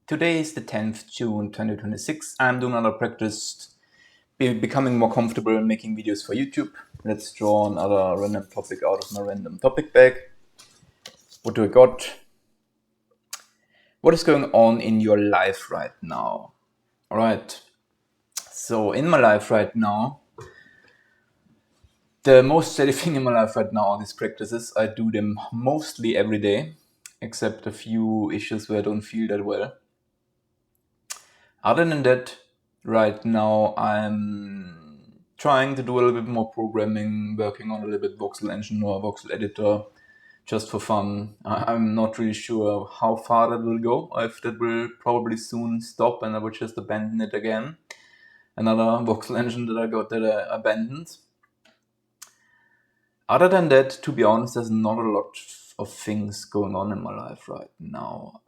Today is the 10th June 2026. I'm doing another practice, becoming more comfortable making videos for YouTube. Let's draw another random topic out of my random topic bag. What do I got? What is going on in your life right now? Alright, so in my life right now, the most steady thing in my life right now are these practices. I do them mostly every day, except a few issues where I don't feel that well. Other than that, right now I'm trying to do a little bit more programming, working on a little bit Voxel Engine or Voxel Editor, just for fun. I'm not really sure how far that will go, if that will probably soon stop and I will just abandon it again. Another Voxel Engine that I abandoned. Other than that, to be honest, there's not a lot of things going on in my life right now.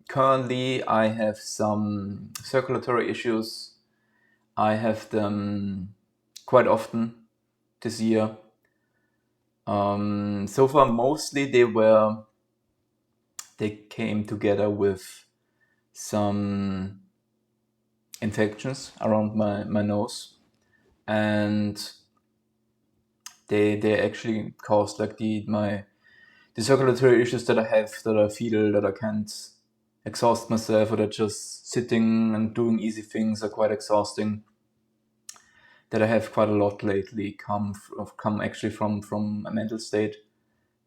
Currently, I have some circulatory issues. I have them quite often this year. So far, mostly they came together with some infections around my nose, and they actually caused like the circulatory issues that I have, that I feel that I can't exhaust myself, or that just sitting and doing easy things are quite exhausting, that I have quite a lot lately come actually from a mental state.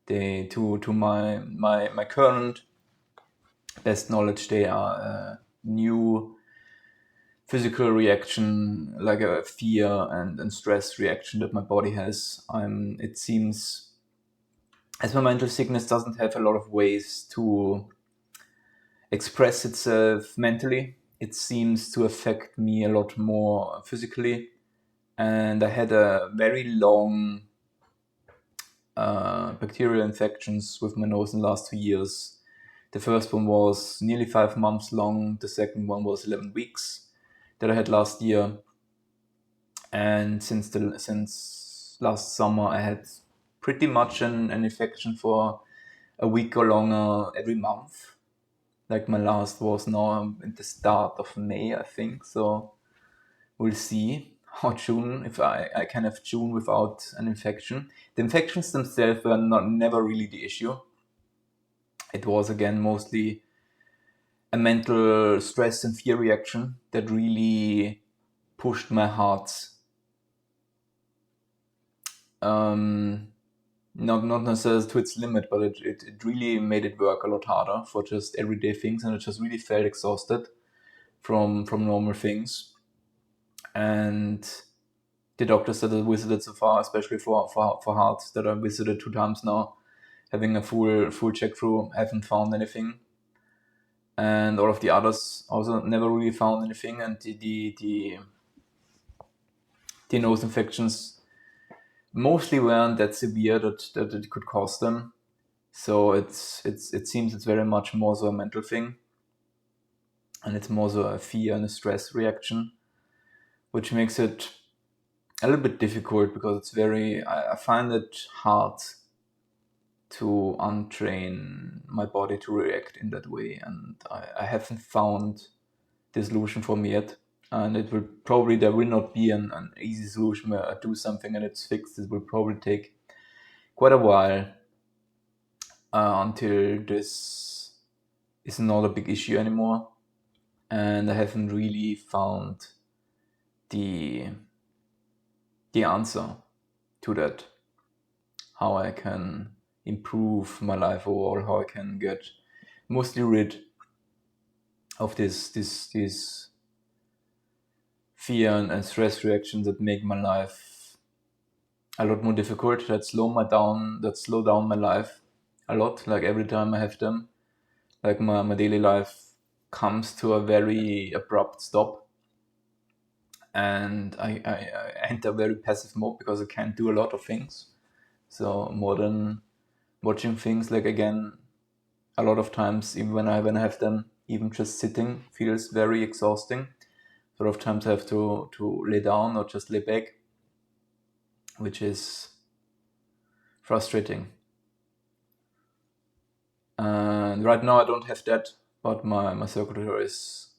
To my current best knowledge, they are a new physical reaction, like a fear and stress reaction that my body has. It seems, as my mental sickness doesn't have a lot of ways to express itself mentally, it seems to affect me a lot more physically. And I had a very long bacterial infections with my nose in the last 2 years. The first one was nearly 5 months long. The second one was 11 weeks that I had last year. And since last summer, I had pretty much an infection for a week or longer every month. Like my last was now at the start of May, I think. So we'll see how June, if I can have June without an infection. The infections themselves were never really the issue. It was again mostly a mental stress and fear reaction that really pushed my heart. Not necessarily to its limit, but it really made it work a lot harder for just everyday things, and it just really felt exhausted from normal things. And the doctors that I visited so far, especially for heart, that I visited 2 times now, having a full check through, haven't found anything. And all of the others also never really found anything. And the nose infections mostly weren't that severe that it could cause them. So it seems it's very much more so a mental thing, and it's more so a fear and a stress reaction, which makes it a little bit difficult because it's I find it hard to untrain my body to react in that way, and I haven't found the solution for me yet. And there will not be an easy solution where I do something and it's fixed. It will probably take quite a while until this is not a big issue anymore. And I haven't really found the answer to that, how I can improve my life overall, how I can get mostly rid of this fear and stress reactions that make my life a lot more difficult, that slow down my life a lot. Like every time I have them, like my daily life comes to a very abrupt stop, and I enter very passive mode because I can't do a lot of things. So more than watching things, like again, a lot of times, even when I have them, even just sitting feels very exhausting. A lot of times I have to lay down or just lay back, which is frustrating. And right now I don't have that. but my circulatory is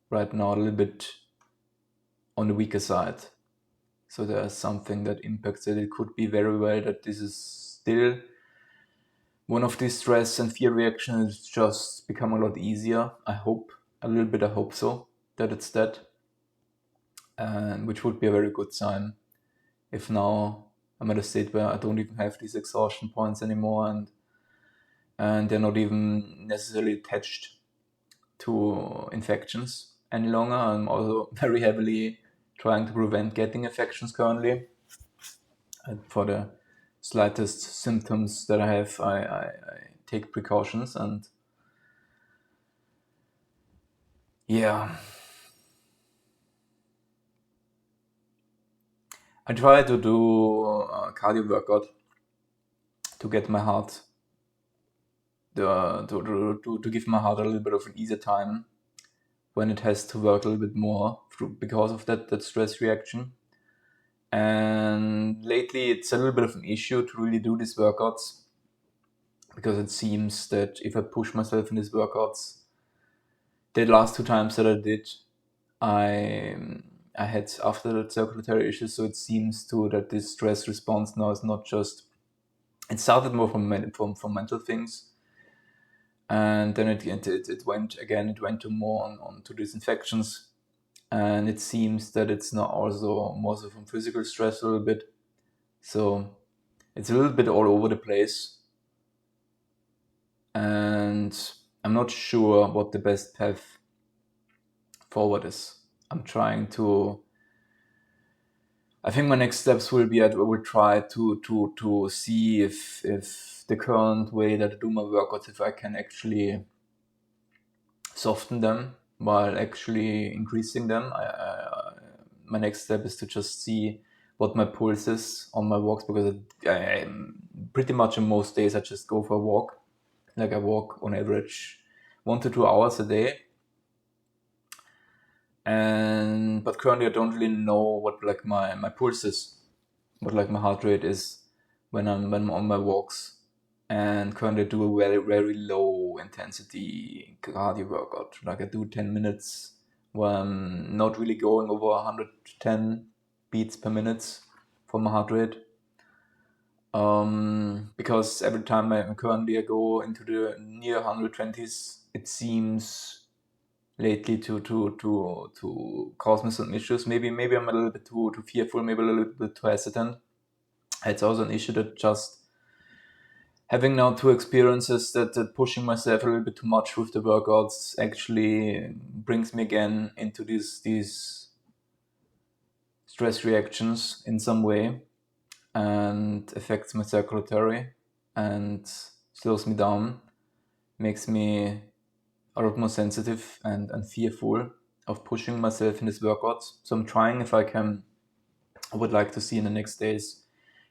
right now a little bit on the weaker side. So there's something that impacts it. It could be very well that this is still one of these stress and fear reactions. It's just become a lot easier. I hope so, that it's that. And which would be a very good sign if now I'm at a state where I don't even have these exhaustion points anymore, and they're not even necessarily attached to infections any longer. I'm also very heavily trying to prevent getting infections currently. And for the slightest symptoms that I have, I take precautions, and yeah. I try to do a cardio workout to get my heart, to give my heart a little bit of an easier time when it has to work a little bit more because of that stress reaction. And lately it's a little bit of an issue to really do these workouts, because it seems that if I push myself in these workouts, the last 2 times that I did, I had after the circulatory issues, so it seems too that this stress response now is not just, it started more from mental things, and then it went to more on to these infections, and it seems that it's now also more so from physical stress a little bit. So it's a little bit all over the place, and I'm not sure what the best path forward is. I think my next steps will be I will try to see if the current way that I do my workouts, if I can actually soften them while actually increasing them. My next step is to just see what my pulse is on my walks, because I pretty much on most days I just go for a walk. Like I walk on average 1 to 2 hours a day. But currently I don't really know what like my pulse is, what like my heart rate is when I'm on my walks. And currently I do a very, very low intensity cardio workout. Like I do 10 minutes where I'm not really going over 110 beats per minute for my heart rate. Because every time I go into the near 120s, it seems lately to cause me some issues. Maybe I'm a little bit too fearful, maybe a little bit too hesitant. It's also an issue that just having now 2 experiences that pushing myself a little bit too much with the workouts actually brings me again into these stress reactions in some way, and affects my circulatory and slows me down, makes me a lot more sensitive and fearful of pushing myself in these workouts. So I'm trying, if I can, I would like to see in the next days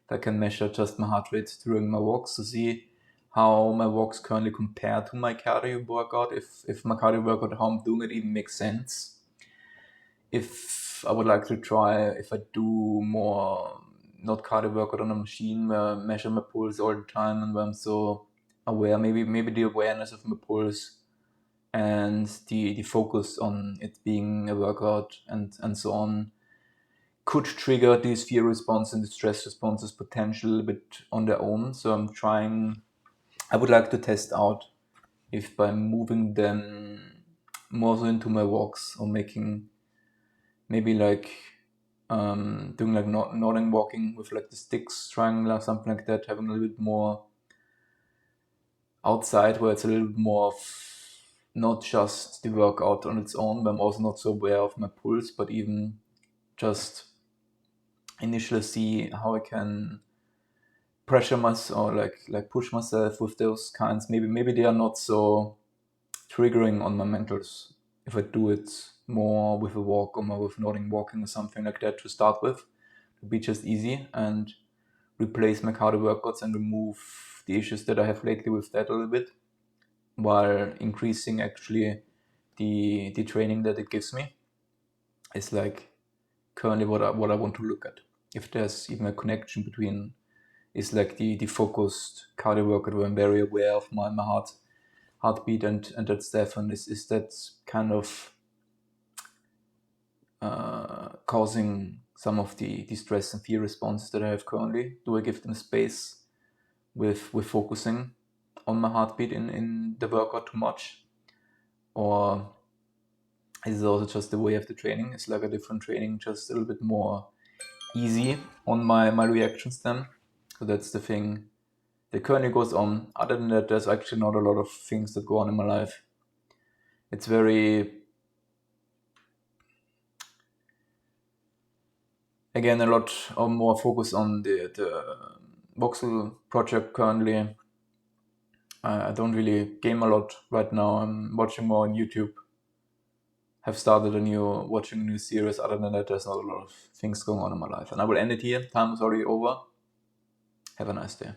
if I can measure just my heart rate during my walks to see how my walks currently compare to my cardio workout, if my cardio workout, how I'm doing it, even makes sense. If I would like to try, if I do more not cardio workout on a machine where I measure my pulse all the time and where I'm so aware, maybe the awareness of my pulse and the focus on it being a workout and so on could trigger these fear response and the stress responses potentially a bit on their own. So I would like to test out if by moving them more so into my walks, or making maybe like doing like nodding walking with like the sticks, trying like something like that, having a little bit more outside where it's a little bit more of not just the workout on its own, but I'm also not so aware of my pulse, but even just initially see how I can pressure myself, or like push myself with those kinds. Maybe they are not so triggering on my mentals if I do it more with a walk or more with nodding walking or something like that to start with. It'd be just easy and replace my cardio workouts and remove the issues that I have lately with that a little bit, while increasing actually the training that it gives me. Is like currently what I want to look at. If there's even a connection between, is like the focused cardio workout where I'm very aware of my heart heartbeat and that stuff, and is that kind of causing some of the stress and fear responses that I have currently? Do I give them space with focusing on my heartbeat in the workout too much? Or is it also just the way of the training? It's like a different training, just a little bit more easy on my reactions then. So that's the thing that currently goes on. Other than that, there's actually not a lot of things that go on in my life. It's very, again, a lot more focus on the voxel project currently. I don't really game a lot right now. I'm watching more on YouTube. Have started watching a new series. Other than that, there's not a lot of things going on in my life. And I will end it here. Time is already over. Have a nice day.